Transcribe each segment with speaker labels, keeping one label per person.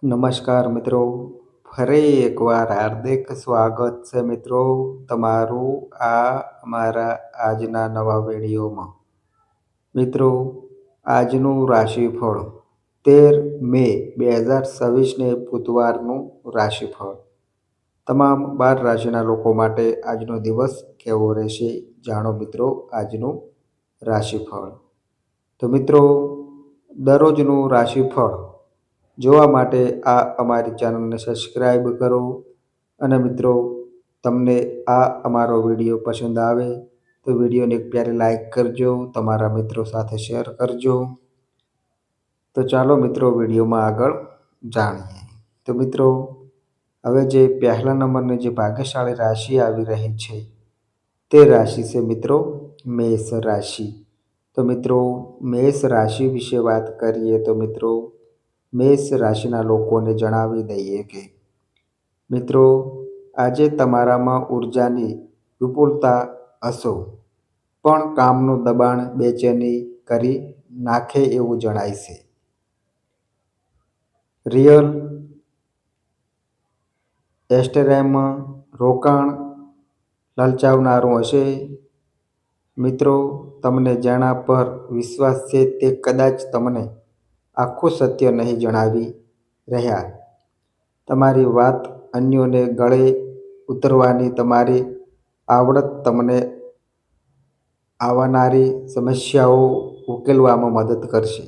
Speaker 1: નમસ્કાર મિત્રો, ફરી એકવાર હાર્દિક સ્વાગત છે મિત્રો તમારું આ અમારા આજના નવા વિડીયોમાં. મિત્રો, આજનું રાશિફળ 13 મે 2026ને બુધવારનું રાશિફળ. તમામ 12 રાશિના લોકો માટે આજનો દિવસ કેવો રહેશે જાણો મિત્રો આજનું રાશિફળ. તો મિત્રો, દરરોજનું રાશિફળ જોવા માટે આ અમારી ચેનલને સબસ્ક્રાઈબ કરો અને મિત્રો તમને આ અમારો વિડીયો પસંદ આવે તો વિડીયોને એક પ્યારી લાઈક કરજો, તમારા મિત્રો સાથે શેર કરજો. તો ચાલો મિત્રો વિડીયોમાં આગળ જાણીએ. તો મિત્રો, હવે જે પહેલા નંબરની જે ભાગ્યશાળી રાશિ આવી રહી છે તે રાશિ છે મિત્રો મેષ રાશિ. તો મિત્રો, મેષ રાશિ વિશે વાત કરીએ તો મિત્રો, મેષ રાશિના લોકોને જણાવી દઈએ કે મિત્રો, આજે તમારામાં ઉર્જાની વિપુલતા હશો, પણ કામનું દબાણ બેચેની કરી નાખે એવું જણાય છે. રિયલ એસ્ટેટમાં રોકાણ લલચાવનારું હશે. મિત્રો, તમને જેના પર વિશ્વાસ છે તે કદાચ તમને આખું સત્ય નહીં જણાવી રહ્યા. તમારી વાત અન્યોને ગળે ઉતરવાની તમારી આવડત તમને આવનારી સમસ્યાઓ ઉકેલવામાં મદદ કરશે.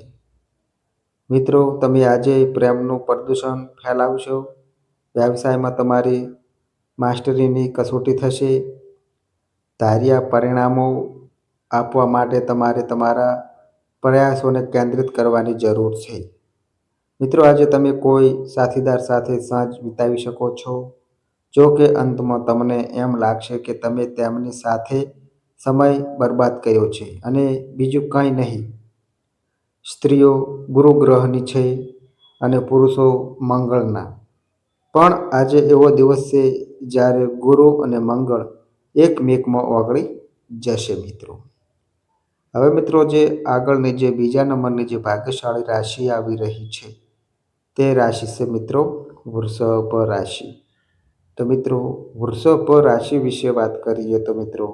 Speaker 1: મિત્રો, તમે આજે પ્રેમનું પ્રદૂષણ ફેલાવશો. વ્યવસાયમાં તમારી માસ્ટરીની કસોટી થશે. ધાર્યા પરિણામો આપવા માટે તમારે તમારા પ્રયાસોને કેન્દ્રિત કરવાની જરૂર છે. મિત્રો, આજે તમે કોઈ સાથીદાર સાથે સાંજ વિતાવી શકો છો. જો કે અંતમાં તમને એમ લાગશે કે તમે તેમની સાથે સમય બરબાદ કર્યો છે અને બીજું કંઈ નહીં. સ્ત્રીઓ ગુરુ ગ્રહની છે અને પુરુષો મંગળના. પણ આજે એવો દિવસ છે જ્યારે ગુરુ અને મંગળ એકમેકમાં ઓગળી જશે મિત્રો. હવે મિત્રો, જે આગળની જે બીજા નંબરની જે ભાગ્યશાળી રાશિ આવી રહી છે તે રાશિ છે મિત્રો વૃષભ રાશિ. તો મિત્રો, વૃષભ રાશિ વિશે વાત કરીએ તો મિત્રો,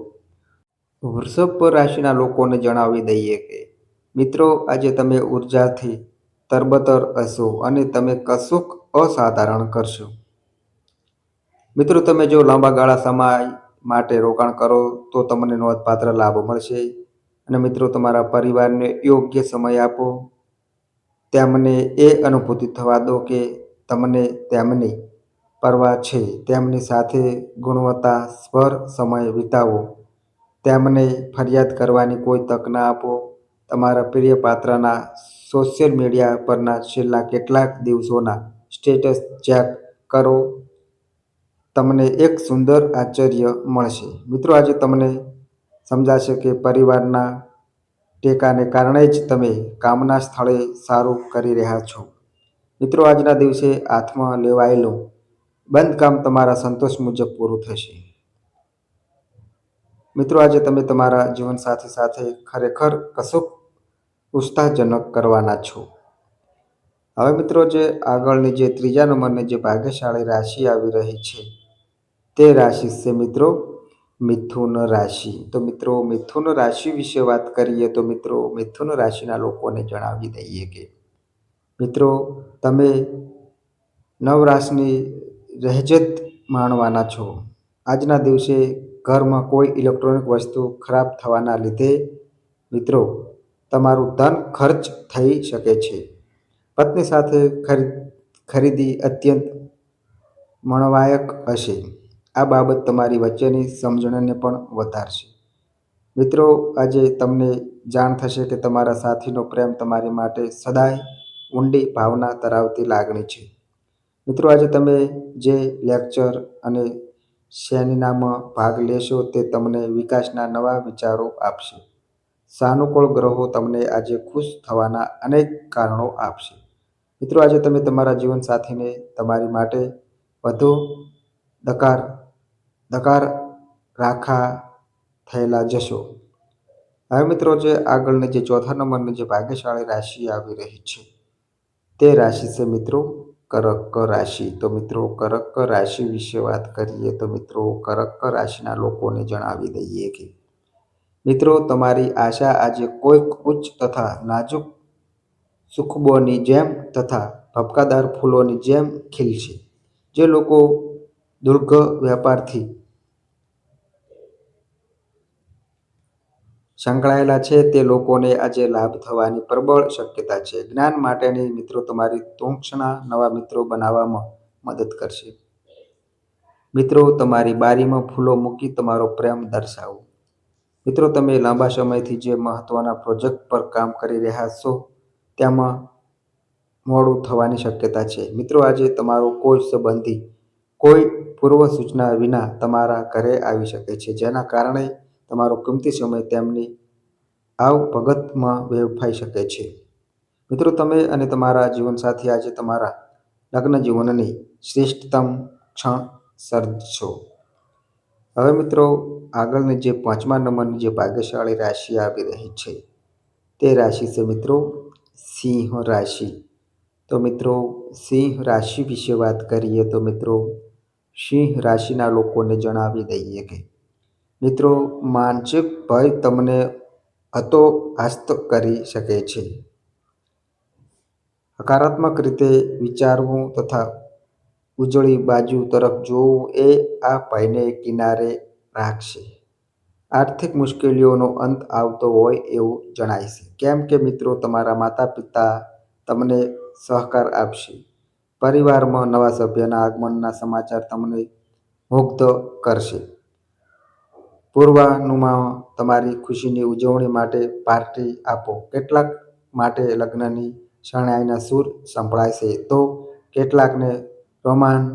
Speaker 1: વૃષભ રાશિના લોકોને જણાવી દઈએ કે મિત્રો, આજે તમે ઉર્જાથી તરબતર હશો અને તમે કશુંક અસાધારણ કરશો. મિત્રો, તમે જો લાંબા ગાળા સમય માટે રોકાણ કરો તો તમને નોંધપાત્ર લાભ મળશે. અને મિત્રો, તમારા પરિવારને યોગ્ય સમય આપો. તેમને એ અનુભૂતિ થવા દો કે તમને તેમની પરવા છે. તેમની સાથે ગુણવત્તાસભર સમય વિતાવો. તેમને ફરિયાદ કરવાની કોઈ તક ના આપો. તમારા પ્રિય પાત્રના સોશિયલ મીડિયા પરના છેલ્લા કેટલાક દિવસોના સ્ટેટસ ચેક કરો. તમને એક સુંદર આશ્ચર્ય મળશે. મિત્રો, આજે તમને સમજાશે કે પરિવારના ટેકાને કારણે જ તમે કામના સ્થળે સારું કરી રહ્યા છો. મિત્રો, આજના દિવસે હાથમાં લેવાયેલું બંધ કામ તમારા સંતોષ મુજબ પૂરું થશે. મિત્રો, આજે તમે તમારા જીવનસાથી સાથે ખરેખર કશુંક ઉત્સાહજનક કરવાના છો. હવે મિત્રો, જે આગળની જે ત્રીજા નંબરની જે ભાગ્યશાળી રાશિ આવી રહી છે તે રાશિ છે મિત્રો મિથુન રાશિ. તો મિત્રો, મિથુન રાશિ વિશે વાત કરીએ તો મિત્રો, મિથુન રાશિના લોકોને જણાવી દઈએ કે મિત્રો, તમે નવરાશની રહેજત માણવાના છો. આજના દિવસે ઘરમાં કોઈ ઇલેક્ટ્રોનિક વસ્તુ ખરાબ થવાના લીધે મિત્રો તમારું ધન ખર્ચ થઈ શકે છે. પત્ની સાથે ખરીદી અત્યંત મનોવાયક હશે. આ બાબત તમારી વચ્ચેની સમજણને પણ વધારશે. મિત્રો, આજે તમને જાણ થશે કે તમારા સાથીનો પ્રેમ તમારી માટે સદાય ઊંડી ભાવના ધરાવતી લાગણી છે. મિત્રો, આજે તમે જે લેક્ચર અને સેમિનારમાં ભાગ લેશો તે તમને વિકાસના નવા વિચારો આપશે. સાનુકૂળ ગ્રહો તમને આજે ખુશ થવાના અનેક કારણો આપશે. મિત્રો, આજે તમે તમારા જીવનસાથીને તમારી માટે વધુ દકાર રાખા થયેલા જશો. હવે મિત્રો, જે આગળની જે ચોથા નંબરની જે ભાગ્યશાળી રાશિ આવી રહી છે તે રાશિ છે મિત્રો કર્ક રાશિ. તો મિત્રો કર્ક રાશિ વિશે વાત કરીએ તો મિત્રો કર્ક રાશિના લોકોને જણાવી દઈએ કે મિત્રો તમારી આશા આજે કોઈક ઉચ્ચ તથા નાજુક સુખબોની જેમ તથા ભપકાદાર ફૂલોની જેમ ખીલશે. જે લોકો દુર્ગ વ્યાપારથી સંકળાયેલા છે તે લોકોને આજે લાભ થવાની પ્રબળ શક્યતા છે. જ્ઞાન માટેની મિત્રો તમારી તૂક્ષણા નવા મિત્રો બનાવવામાં મદદ કરશે. મિત્રો તમારી બારીમાં ફૂલો મૂકી તમારો પ્રેમ દર્શાવો. મિત્રો તમે લાંબા સમયથી જે મહત્વના પ્રોજેક્ટ પર કામ કરી રહ્યા છો તેમાં મોડું થવાની શક્યતા છે. મિત્રો આજે તમારો કોઈ સંબંધી કોઈ પૂર્વ સૂચના વિના તમારા ઘરે આવી શકે છે, જેના કારણે તમારો કિંમતી સમય તેમની આવભગતમાં વેડફાઈ શકે છે. મિત્રો તમે અને તમારા જીવનસાથી આજે તમારા લગ્ન જીવનની શ્રેષ્ઠતમ ક્ષણ સર્જશો. હવે મિત્રો આગળની જે 5મા નંબરની જે ભાગ્યશાળી રાશિ આવી રહી છે તે રાશિ છે મિત્રો સિંહ રાશિ. તો મિત્રો સિંહ રાશિ વિશે વાત કરીએ તો મિત્રો સિંહ રાશિના લોકોને જણાવી દઈએ કે મિત્રો માનસિક ભય તમને હતોહસ્ત કરી શકે છે. હકારાત્મક રીતે વિચારવું તથા ઉજળી બાજુ તરફ જોવું એ આ ભયને કિનારે રાખશે. આર્થિક મુશ્કેલીઓનો અંત આવતો હોય એવું જણાય છે, કેમ કે મિત્રો તમારા માતા પિતા તમને સહકાર આપશે. પરિવારમાં નવા સભ્યના આગમનના સમાચાર તમને મુગ્ધ કરશે. પૂર્વાનુમાં તમારી ખુશીની ઉજવણી માટે પાર્ટી આપો. કેટલાક માટે લગ્નની શરણાઈના સૂર સંભળાય છે, તો કેટલાકને રોમાંસ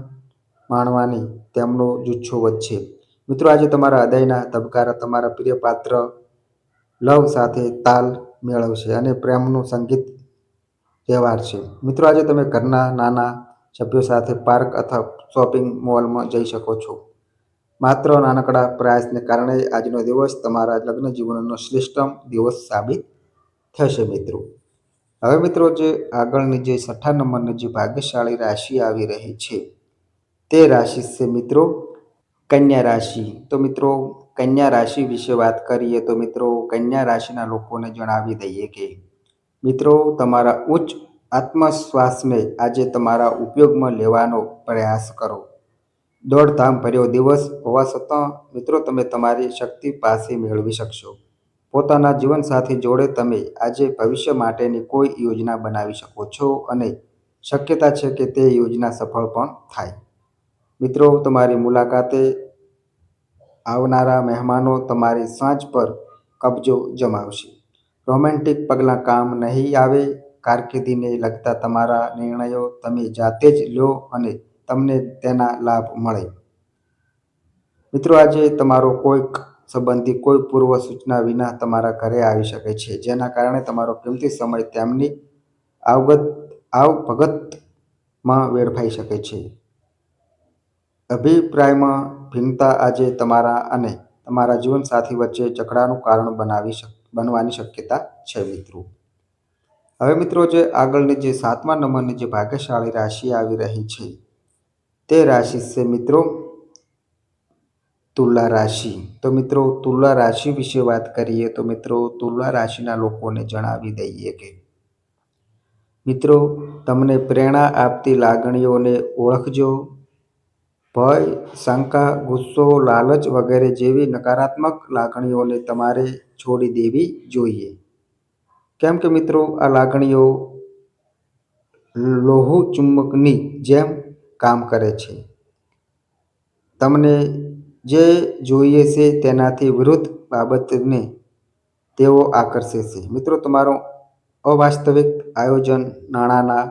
Speaker 1: માણવાની તેમનો જુસ્સો વધશે. મિત્રો આજે તમારા હૃદયના ધબકારા તમારા પ્રિય પાત્ર લવ સાથે તાલ મેળવશે અને પ્રેમનું સંગીત વ્યવહારશે. મિત્રો આજે તમે ઘરના નાના સભ્યો સાથે પાર્ક અથવા શોપિંગ મોલમાં જઈ શકો છો. માત્ર નાનકડા પ્રયાસને કારણે આજનો દિવસ તમારા લગ્ન જીવનનો શ્રેષ્ઠતમ દિવસ સાબિત થશે. મિત્રો હવે મિત્રો જે આગળની જે 6ઠા નંબરની જે ભાગ્યશાળી રાશિ આવી રહી છે તે રાશિ છે મિત્રો કન્યા રાશિ. તો મિત્રો કન્યા રાશિ વિશે વાત કરીએ તો મિત્રો કન્યા રાશિના લોકોને જણાવી દઈએ કે મિત્રો તમારા ઉચ્ચ આત્મવિશ્વાસને આજે તમારા ઉપયોગમાં લેવાનો પ્રયાસ કરો. દોડધામ ભર્યો દિવસ હોવા છતાં મિત્રો તમે તમારી શક્તિ પાસે મેળવી શકશો. પોતાના જીવનસાથી જોડે તમે આજે ભવિષ્ય માટેની કોઈ યોજના બનાવી શકો છો અને શક્યતા છે કે તે યોજના સફળ પણ થાય. મિત્રો તમારી મુલાકાતે આવનારા મહેમાનો તમારી સાંજ પર કબજો જમાવશે. રોમેન્ટિક પગલાં કામ નહીં આવે. કારકિર્દીને લગતા તમારા નિર્ણયો તમે જાતે જ લો અને તમને તેના લાભ મળે. મિત્રો આજે તમારો કોઈક સંબંધી કોઈ પૂર્વ સૂચના વિના તમારા ઘરે આવી શકે છે, જેના કારણે તમારો કિંમતી સમય તેમની આવભગતમાં વેડફાઈ શકે છે. અભિપ્રાયમાં ભિન્નતા આજે તમારા અને તમારા જીવનસાથી વચ્ચે ઝઘડાનું કારણ બનવાની શક્યતા છે. મિત્રો હવે મિત્રો જે આગળની જે 7મા નંબરની જે ભાગ્યશાળી રાશિ આવી રહી છે તે રાશિ છે મિત્રો તુલા રાશિ. તો મિત્રો તુલા રાશિ વિશે વાત કરીએ તો મિત્રો તુલા રાશિના લોકોને જણાવી દઈએ કે મિત્રો તમને પ્રેરણા આપતી લાગણીઓને ઓળખજો. ભય, શંકા, ગુસ્સો, લાલચ વગેરે જેવી નકારાત્મક લાગણીઓને તમારે છોડી દેવી જોઈએ, કેમ કે મિત્રો આ લાગણીઓ લોહચુંબકની જેમ કામ કરે છે. તમને જે જોઈએ છે તેનાથી વિરુદ્ધ બાબતને તેઓ આકર્ષે છે. મિત્રો તમારો અવાસ્તવિક આયોજન નાણાંના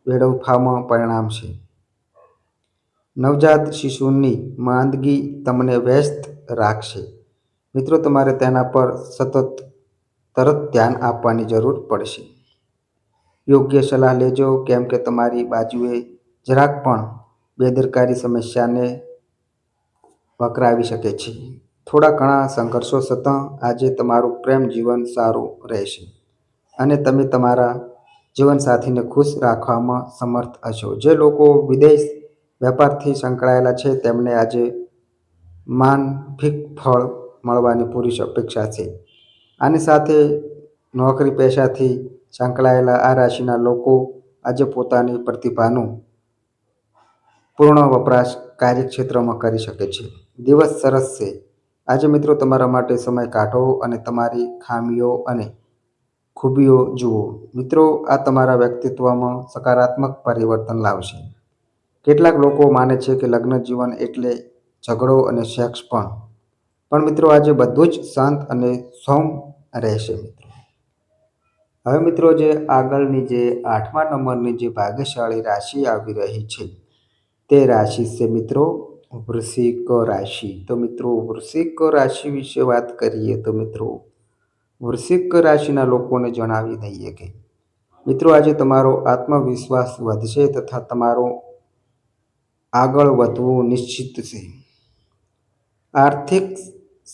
Speaker 1: વેડફામાં પરિણમશે. નવજાત શિશુની માંદગી તમને વ્યસ્ત રાખશે. મિત્રો તમારે તેના પર તરત ધ્યાન આપવાની જરૂર પડશે. યોગ્ય સલાહ લેજો, કેમ કે તમારી બાજુએ જરાક પણ બેદરકારી સમસ્યાને વકરાવી શકે છે. થોડા ઘણા સંઘર્ષો છતાં આજે તમારું પ્રેમ જીવન સારું રહેશે અને તમે તમારા જીવનસાથીને ખુશ રાખવામાં સમર્થ હશો. જે લોકો વિદેશ વેપારથી સંકળાયેલા છે તેમને આજે માનફિક ફળ મળવાની પૂરી અપેક્ષા છે. આની સાથે નોકરી પેશાથી સંકળાયેલા આ રાશિના લોકો આજે પોતાની પ્રતિભાનું પૂર્ણ વપરાશ કાર્યક્ષેત્રમાં કરી શકે છે. દિવસ સરસ છે. આજે મિત્રો તમારા માટે સમય કાઢો અને તમારી ખામીઓ અને ખૂબીઓ જુઓ. મિત્રો, આ તમારા વ્યક્તિત્વમાં સકારાત્મક પરિવર્તન લાવશે. કેટલાક લોકો માને છે કે લગ્ન જીવન એટલે ઝઘડો અને સેક્સ પણ મિત્રો આજે બધું જ શાંત અને સૌમ્ય રહેશે મિત્રો. હવે મિત્રો, જે આગળની જે 8મા નંબરની જે ભાગ્યશાળી રાશિ આવી રહી છે તે રાશિ છે મિત્રો વૃશ્ચિક રાશિ. તો મિત્રો, વૃશ્ચિક રાશિ વિશે વાત કરીએ તો મિત્રો, વૃશ્ચિક રાશિના લોકોને જણાવી દઈએ કે મિત્રો આજે તમારો આત્મવિશ્વાસ વધશે તથા તમારો આગળ વધવું નિશ્ચિત છે. આર્થિક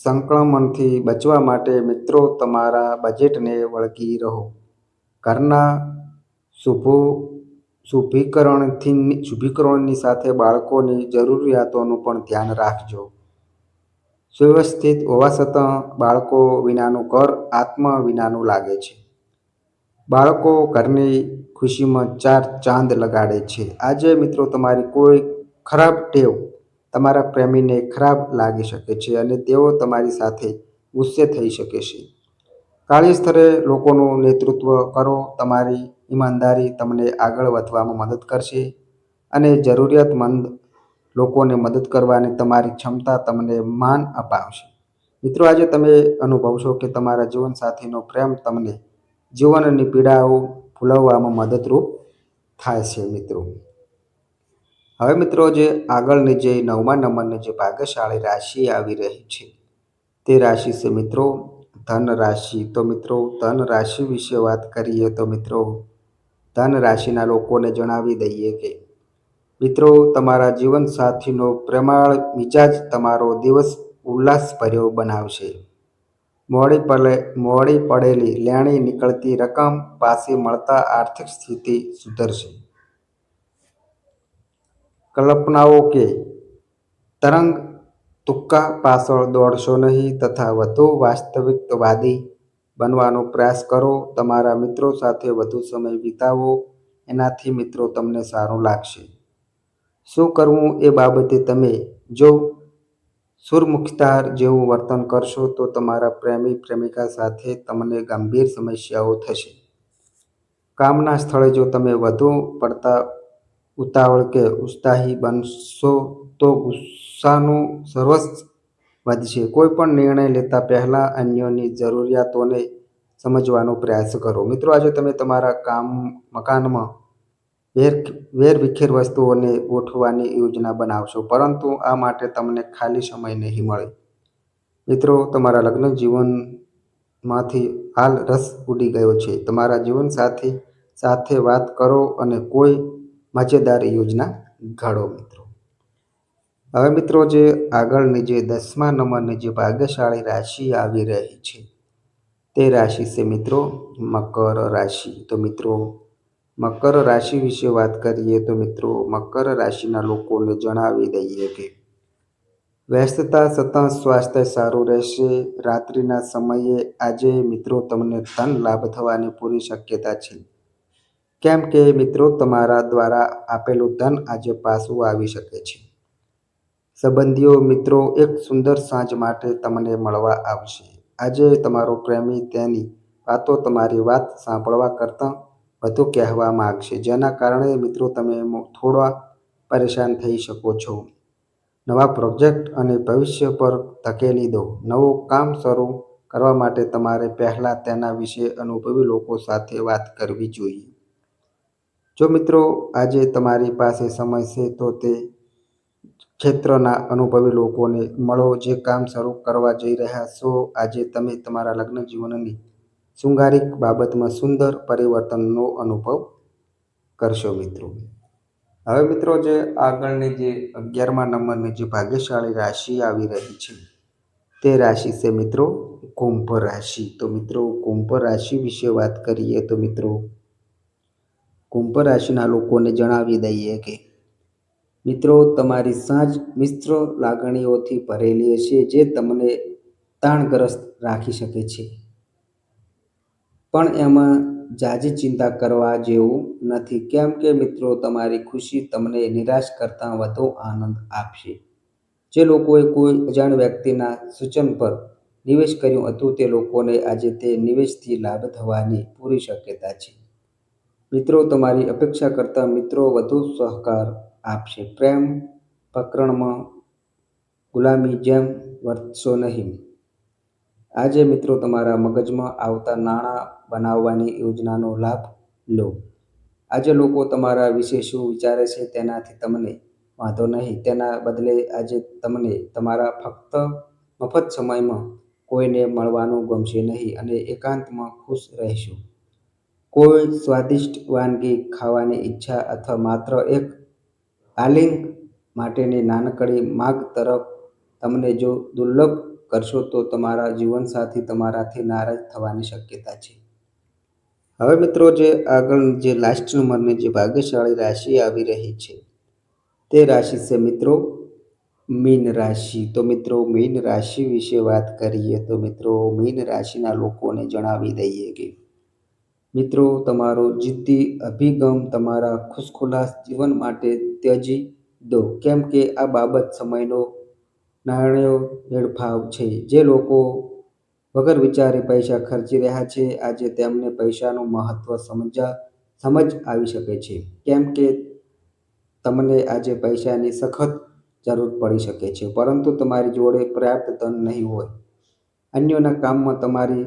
Speaker 1: સંકળામણથી બચવા માટે મિત્રો તમારા બજેટને વળગી રહો. ઘરના શુભીકરણની સાથે બાળકોની જરૂરિયાતોનું પણ ધ્યાન રાખજો. સુવ્યવસ્થિત હોવા છતાં બાળકો વિનાનું ઘર આત્મ વિનાનું લાગે છે. બાળકો ઘરની ખુશીમાં 4 ચાંદ લગાડે છે. આજે મિત્રો તમારી કોઈ ખરાબ ટેવ તમારા પ્રેમીને ખરાબ લાગી શકે છે અને તેઓ તમારી સાથે ગુસ્સે થઈ શકે છે. કાર્યસ્થળે લોકોનું નેતૃત્વ કરો. તમારી ઈમાનદારી તમને આગળ વધવામાં મદદ કરશે અને જરૂરિયાતમંદ લોકોને મદદ કરવાની તમારી ક્ષમતા તમને માન અપાવશે. મિત્રો, આજે તમે અનુભવશો કે તમારા જીવનસાથીનો પ્રેમ તમને જીવનની પીડાઓ ભૂલવવામાં મદદરૂપ થાય છે મિત્રો. હવે મિત્રો, જે આગળની જે 9મા નંબરની જે ભાગ્યશાળી રાશિ આવી રહી છે તે રાશિ છે મિત્રો ધન રાશિ. તો મિત્રો, ધન રાશિ વિશે વાત કરીએ તો મિત્રો, ધન રાશિના લોકોને જણાવી દઈએ કે મિત્રો તમારા જીવનસાથીનો પ્રેમાળ મિજાજ તમારો દિવસ ઉલ્લાસભર્યો બનાવશે. મોડી પડેલી લેણી નીકળતી રકમ પાછી મળતા આર્થિક સ્થિતિ સુધરશે. કલ્પનાઓ કે તરંગ તુક્કા પાછળ દોડશો નહીં તથા વધુ વાસ્તવિકવાદી બનવાનો પ્રયાસ કરો. તમારા મિત્રો સાથે વધુ સમય વિતાવો. એનાથી મિત્રો તમને સારું લાગશે. શું કરવું એ બાબતે તમે જો સુરમુખતાર જેવું વર્તન કરશો તો તમારા પ્રેમી પ્રેમિકા સાથે તમને ગંભીર સમસ્યાઓ થશે. કામના સ્થળે જો તમે વધુ પડતા ઉતાવળ કે ઉત્સાહી બનશો તો ગુસ્સાનું સર્વસ્વ વધશે. કોઈ પણ નિર્ણય લેતા પહેલા અન્યોની જરૂરિયાતોને સમજવાનો પ્રયાસ કરો. મિત્રો, આજે તમે તમારા મકાનમાં વેરવિખેર વસ્તુઓને ગોઠવવાની યોજના બનાવશો, પરંતુ આ માટે તમને ખાલી સમય નહીં મળે. મિત્રો, તમારા લગ્ન જીવનમાંથી હાલ રસ ઉડી ગયો છે. તમારા જીવનસાથી સાથે વાત કરો અને કોઈ મજેદાર યોજના ઘડો મિત્રો. હવે મિત્રો, જે આગળની જે 10મા નંબરની જે ભાગ્યશાળી રાશિ આવી રહી છે તે રાશિ છે મિત્રો મકર રાશિ. તો મિત્રો, મકર રાશિ વિશે વાત કરીએ તો મિત્રો, મકર રાશિના લોકોને જણાવી દઈએ કે વ્યસ્તતા છતાં સ્વાસ્થ્ય સારું રહેશે. રાત્રિના સમયે આજે મિત્રો તમને ધન લાભ થવાની પૂરી શક્યતા છે. કેમ કે મિત્રો તમારા દ્વારા આપેલું ધન આજે પાછું આવી શકે છે. સંબંધીઓ મિત્રો એક સુંદર સાંજ માટે તમને મળવા આવશે. આજે તમારો પ્રેમી તેની વાતો તમારી વાત સાંભળવા કરતાં વધુ કહેવા માંગશે, જેના કારણે મિત્રો તમે થોડા પરેશાન થઈ શકો છો. નવા પ્રોજેક્ટ અને ભવિષ્ય પર ધકેલી દો. નવું કામ શરૂ કરવા માટે તમારે પહેલાં તેના વિશે અનુભવી લોકો સાથે વાત કરવી જોઈએ. જો મિત્રો આજે તમારી પાસે સમય છે તો તે ક્ષેત્રના અનુભવી લોકોને મળો જે કામ શરૂ કરવા જઈ રહ્યા છો. આજે તમે તમારા લગ્ન જીવનની શૃંગારિક બાબતમાં સુંદર પરિવર્તનનો અનુભવ કરશો મિત્રો. હવે મિત્રો, જે આગળની જે 11મા નંબરની જે ભાગ્યશાળી રાશિ આવી રહી છે તે રાશિ છે મિત્રો કુંભ રાશિ. તો મિત્રો, કુંભ રાશિ વિશે વાત કરીએ તો મિત્રો, કુંભ રાશિના લોકોને જણાવી દઈએ કે મિત્રો, તમારી સાંજ મિશ્ર લાગણીઓથી ભરેલી હશે, જે તમને તાણગ્રસ્ત રાખી શકે છે. પણ એમાં ઝાઝી ચિંતા કરવા જેવું નથી, કેમ કે મિત્રો તમારી ખુશી તમને નિરાશ કરતાં વધુ આનંદ આપશે. જે લોકોએ કોઈ અજાણ વ્યક્તિના સૂચન પર નિવેશ કર્યું હતું, તે લોકોને આજે તે નિવેશથી લાભ થવાની પૂરી શક્યતા છે. મિત્રો, તમારી અપેક્ષા કરતાં મિત્રો વધુ સહકાર આપશે. પ્રેમ પ્રકરણમાં ગુલામી જેમ વર્તશો નહીં. આજે મિત્રો તમારા મગજમાં આવતા નાણાં બનાવવાની યોજનાનો લાભ લો. આજે લોકો તમારા વિશે શું વિચારે છે તેનાથી તમને વાંધો નહીં. તેના બદલે આજે તમને તમારા ફક્ત મફત સમયમાં કોઈને મળવાનું ગમશે નહીં અને એકાંતમાં ખુશ રહેશો. કોઈ સ્વાદિષ્ટ વાનગી ખાવાની ઈચ્છા અથવા માત્ર એક આલિંગ માટેની નાનકડી માગ તરફ તમને જો દુર્લભ કરશો તો તમારા જીવનસાથી તમારાથી નારાજ થવાની શક્યતા છે. હવે મિત્રો, જે આગળ જે લાસ્ટ નંબરની જે ભાગ્યશાળી રાશિ આવી રહી છે તે રાશિ છે મિત્રો મીન રાશિ. તો મિત્રો, મીન રાશિ વિશે વાત કરીએ તો મિત્રો, મીન રાશિના લોકોને જણાવી દઈએ કે મિત્રો, તમારો જિદ્દી અભિગમ તમારા ખુશખુલ્લાસ જીવન માટે ત્યજી દો, કેમ કે આ બાબત સમયનો નાણ્યો વેડફાવ છે. જે લોકો વગર વિચારે પૈસા ખર્ચી રહ્યા છે, આજે તેમને પૈસાનું મહત્વ સમજ આવી શકે છે, કેમ કે તમને આજે પૈસાની સખત જરૂર પડી શકે છે, પરંતુ તમારી જોડે પર્યાપ્ત ધન નહીં હોય. અન્યોના કામમાં તમારી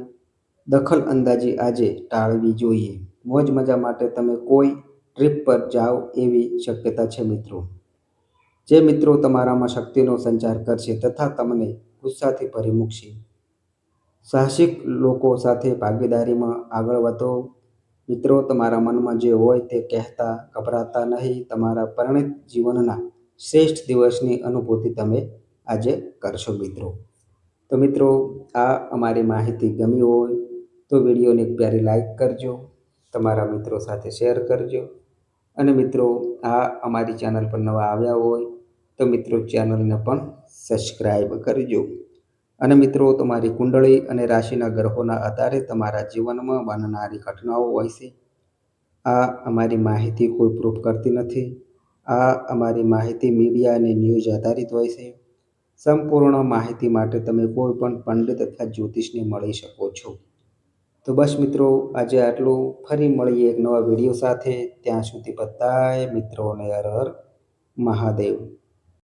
Speaker 1: દખલ અંદાજી આજે ટાળવી જોઈએ. મોજ મજા માટે તમે કોઈ ટ્રીપ પર જાઓ એવી શક્યતા છે મિત્રો. જે મિત્રો તમારામાં શક્તિનો સંચાર કરશે તથા તમને ગુસ્સાથી ભરી મૂકશે. સાહસિક લોકો સાથે ભાગીદારીમાં આગળ વધો. મિત્રો, તમારા મનમાં જે હોય તે કહેતા ગભરાતા નહીં. તમારા પરિણીત જીવનના શ્રેષ્ઠ દિવસની અનુભૂતિ તમે આજે કરશો મિત્રો. તો મિત્રો, આ અમારી માહિતી ગમી હોય તો વિડીયોને એક પ્યારી લાઈક કરજો, તમારા મિત્રો સાથે શેર કરજો અને મિત્રો આ અમારી ચેનલ પર નવા આવ્યા હોય તો મિત્રો ચેનલને પણ સબસ્ક્રાઈબ કરજો. અને મિત્રો, તમારી કુંડળી અને રાશિના ગ્રહોના આધારે તમારા જીવનમાં બનનારી ઘટનાઓ હોય છે. આ અમારી માહિતી કોઈ પ્રૂફ કરતી નથી. આ અમારી માહિતી મીડિયા અને ન્યૂઝ આધારિત હોય છે. સંપૂર્ણ માહિતી માટે તમે કોઈ પણ પંડિત અથવા જ્યોતિષને મળી શકો છો. તો બસ મિત્રો, આજે આટલું. ફરી મળીએ એક નવા વિડીયો સાથે. ત્યાં સુધી બધાય મિત્રોને હર હર મહાદેવ.